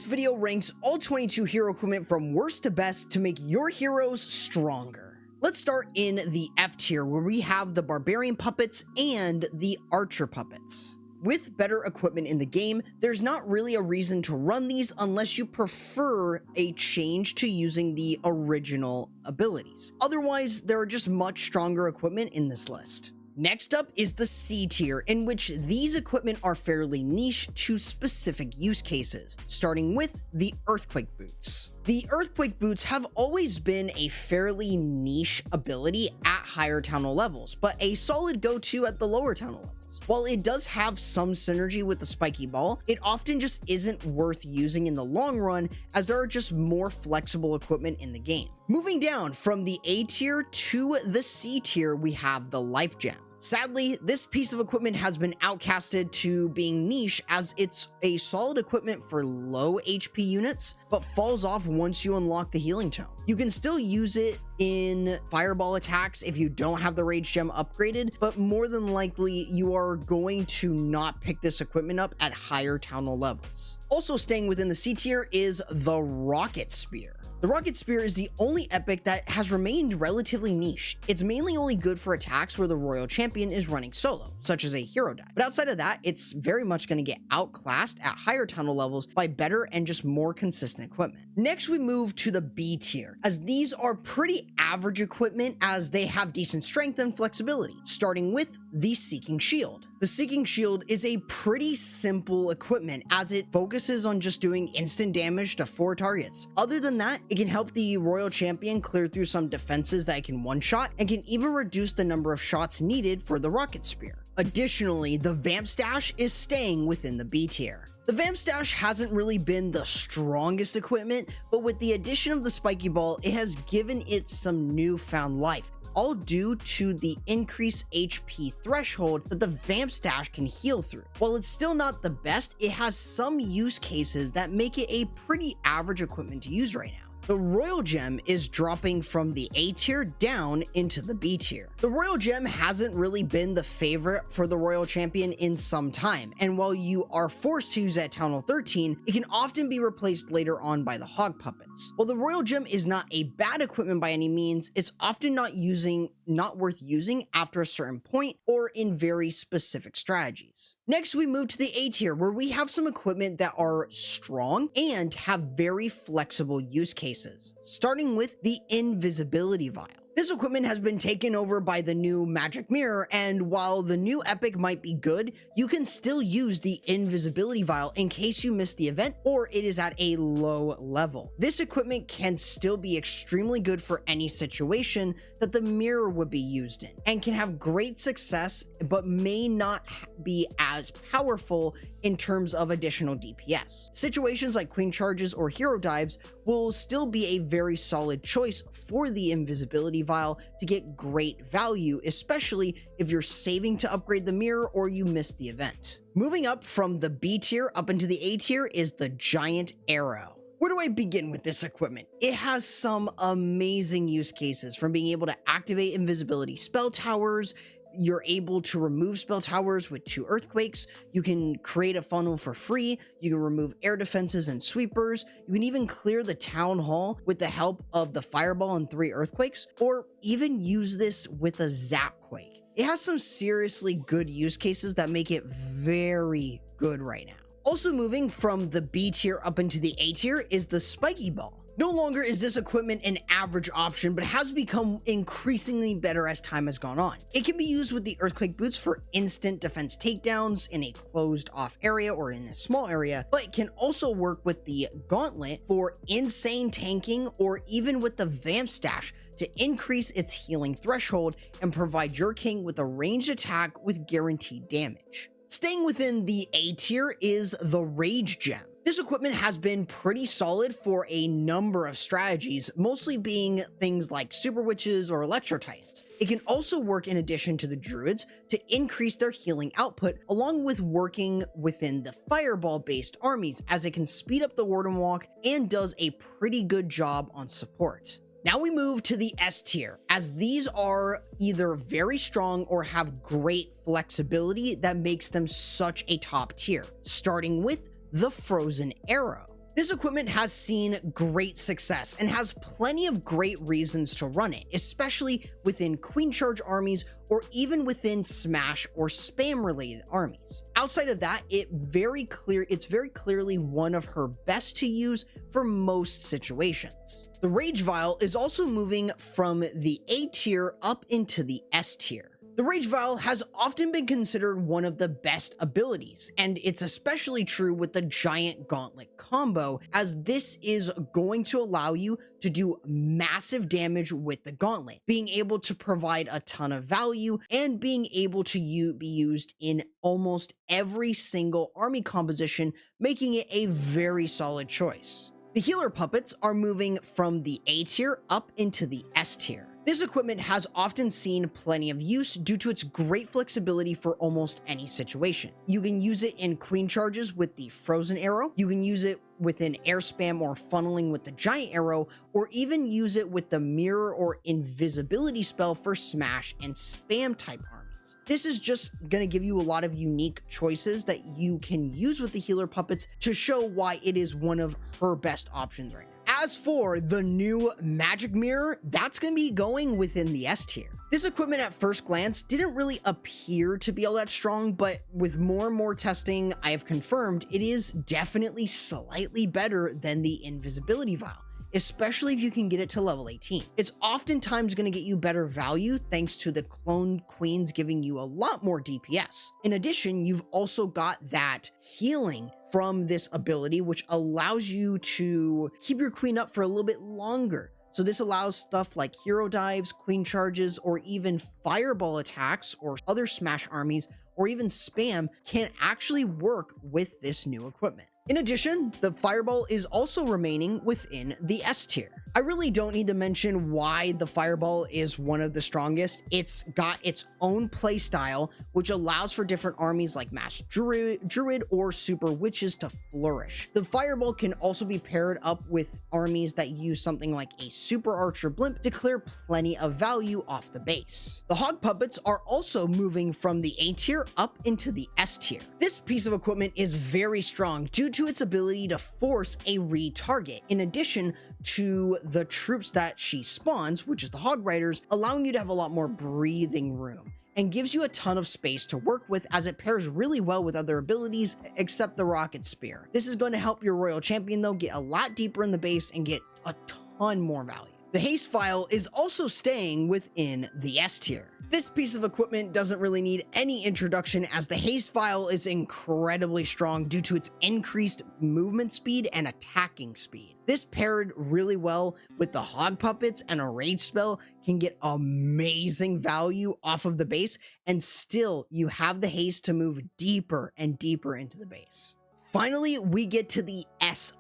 This video ranks all 22 hero equipment from worst to best to make your heroes stronger. Let's start in the F tier, where we have the Barbarian puppets and the Archer puppets. With better equipment in the game, there's not really a reason to run these unless you prefer a change to using the original abilities. Otherwise, there are just much stronger equipment in this list. Next up is the C tier, in which these equipment are fairly niche to specific use cases, starting with the Earthquake Boots. The Earthquake Boots have always been a fairly niche ability at higher townal levels, but a solid go-to at the lower townal levels. While it does have some synergy with the Spiky Ball, it often just isn't worth using in the long run, as there are just more flexible equipment in the game. Moving down from the A tier to the C tier, we have the Life Gem. Sadly, this piece of equipment has been outcasted to being niche, as it's a solid equipment for low HP units, but falls off once you unlock the Healing Tome. You can still use it in fireball attacks if you don't have the Rage Gem upgraded, but more than likely you are going to not pick this equipment up at higher townal levels. Also staying within the C tier is the Rocket Spear. The Rocket Spear is the only epic that has remained relatively niche. It's mainly only good for attacks where the Royal Champion is running solo, such as a hero dive. But outside of that, it's very much going to get outclassed at higher townal levels by better and just more consistent equipment. Next, we move to the B tier, as these are pretty average equipment as they have decent strength and flexibility, starting with the Seeking Shield. The Seeking Shield is a pretty simple equipment, as it focuses on just doing instant damage to 4 targets. Other than that, it can help the Royal Champion clear through some defenses that it can one-shot, and can even reduce the number of shots needed for the Rocket Spear. Additionally, the Vampstash is staying within the B tier. The Vampstash hasn't really been the strongest equipment, but with the addition of the Spiky Ball, it has given it some newfound life, all due to the increased HP threshold that the Vampstash can heal through. While it's still not the best, it has some use cases that make it a pretty average equipment to use right now. The Royal Gem is dropping from the A tier down into the B tier. The Royal Gem hasn't really been the favorite for the Royal Champion in some time, and while you are forced to use at Townal 13, it can often be replaced later on by the Hog Puppets. While the Royal Gem is not a bad equipment by any means, it's often not worth using after a certain point or in very specific strategies. Next, we move to the A tier, where we have some equipment that are strong and have very flexible use cases, starting with the Invisibility Vial. This equipment has been taken over by the new Magic Mirror, and while the new epic might be good, you can still use the Invisibility Vial in case you miss the event or it is at a low level. This equipment can still be extremely good for any situation that the mirror would be used in, and can have great success, but may not be as powerful in terms of additional DPS. Situations like Queen Charges or Hero Dives will still be a very solid choice for the Invisibility Vial to get great value, especially if you're saving to upgrade the mirror or you missed the event. Moving up from the B tier up into the A tier is the Giant Arrow. Where do I begin with this equipment? It has some amazing use cases, from being able to activate invisibility spell towers. You're able to remove spell towers with 2 earthquakes. You can create a funnel for free. You can remove air defenses and sweepers. You can even clear the town hall with the help of the fireball and 3 earthquakes, or even use this with a Zapquake. It has some seriously good use cases that make it very good right now. Also moving from the B tier up into the A tier is the Spiky Ball. No longer is this equipment an average option, but has become increasingly better as time has gone on. It can be used with the Earthquake Boots for instant defense takedowns in a closed off area or in a small area, but it can also work with the Gauntlet for insane tanking, or even with the Vampstash to increase its healing threshold and provide your king with a ranged attack with guaranteed damage. Staying within the A tier is the Rage Gem. This equipment has been pretty solid for a number of strategies, mostly being things like Super Witches or Electro Titans. It can also work in addition to the Druids to increase their healing output, along with working within the Fireball-based armies, as it can speed up the Warden walk and does a pretty good job on support. Now we move to the S tier, as these are either very strong or have great flexibility that makes them such a top tier, starting with the Frozen Arrow. This equipment has seen great success and has plenty of great reasons to run it, especially within Queen Charge armies or even within Smash or Spam related armies. Outside of that, it's very clearly one of her best to use for most situations. The Rage Vial is also moving from the A tier up into the S tier. The Rage Vial has often been considered one of the best abilities, and it's especially true with the Giant Gauntlet combo, as this is going to allow you to do massive damage with the Gauntlet, being able to provide a ton of value and being able to be used in almost every single army composition, making it a very solid choice. The healer puppets are moving from the A tier up into the S tier. This equipment has often seen plenty of use due to its great flexibility for almost any situation. You can use it in Queen Charges with the Frozen Arrow, you can use it within air spam or funneling with the Giant Arrow, or even use it with the Mirror or Invisibility spell for Smash and Spam type armies. This is just going to give you a lot of unique choices that you can use with the healer puppets to show why it is one of her best options right now. As for the new Magic Mirror, that's going to be going within the S tier. This equipment at first glance didn't really appear to be all that strong, but with more and more testing, I have confirmed it is definitely slightly better than the Invisibility Vial, especially if you can get it to level 18. It's oftentimes going to get you better value thanks to the cloned queens giving you a lot more DPS. In addition, you've also got that healing from this ability, which allows you to keep your queen up for a little bit longer. So this allows stuff like hero dives, queen charges, or even fireball attacks or other Smash armies, or even spam can actually work with this new equipment. In addition, the Fireball is also remaining within the S tier. I really don't need to mention why the Fireball is one of the strongest. It's got its own playstyle, which allows for different armies like Mass Druid or Super Witches to flourish. The Fireball can also be paired up with armies that use something like a Super Archer Blimp to clear plenty of value off the base. The Hog Puppets are also moving from the A tier up into the S tier. This piece of equipment is very strong due to its ability to force a retarget, in addition to the troops that she spawns, which is the Hog Riders, allowing you to have a lot more breathing room and gives you a ton of space to work with, as it pairs really well with other abilities except the Rocket Spear. This is going to help your Royal Champion though get a lot deeper in the base and get a ton more value. The Haste Vial is also staying within the S tier. This piece of equipment doesn't really need any introduction, as the Haste Vial is incredibly strong due to its increased movement speed and attacking speed. This paired really well with the Hog Puppets and a Rage spell can get amazing value off of the base, and still you have the haste to move deeper and deeper into the base. Finally, we get to the S+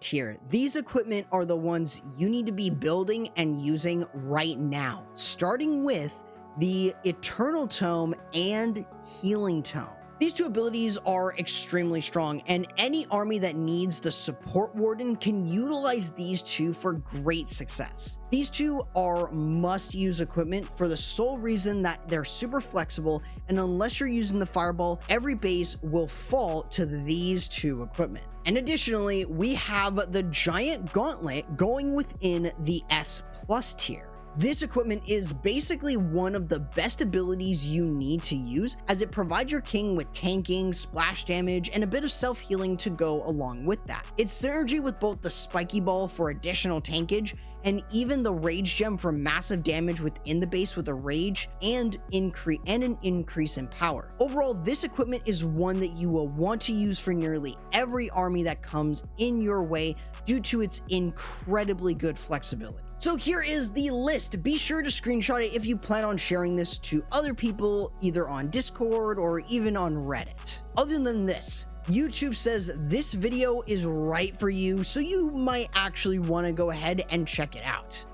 tier. These equipment are the ones you need to be building and using right now, starting with the Eternal Tome and Healing Tome. These two abilities are extremely strong, and any army that needs the support Warden can utilize these two for great success. These two are must-use equipment for the sole reason that they're super flexible, and unless you're using the Fireball, every base will fall to these two equipment. And additionally, we have the Giant Gauntlet going within the S+ tier. This equipment is basically one of the best abilities you need to use, as it provides your king with tanking, splash damage, and a bit of self-healing to go along with that. It's synergy with both the Spiky Ball for additional tankage, and even the Rage Gem for massive damage within the base with a Rage and an increase in power. Overall, this equipment is one that you will want to use for nearly every army that comes in your way due to its incredibly good flexibility. So here is the list. Be sure to screenshot it if you plan on sharing this to other people, either on Discord or even on Reddit. Other than this, YouTube says this video is right for you, so you might actually want to go ahead and check it out.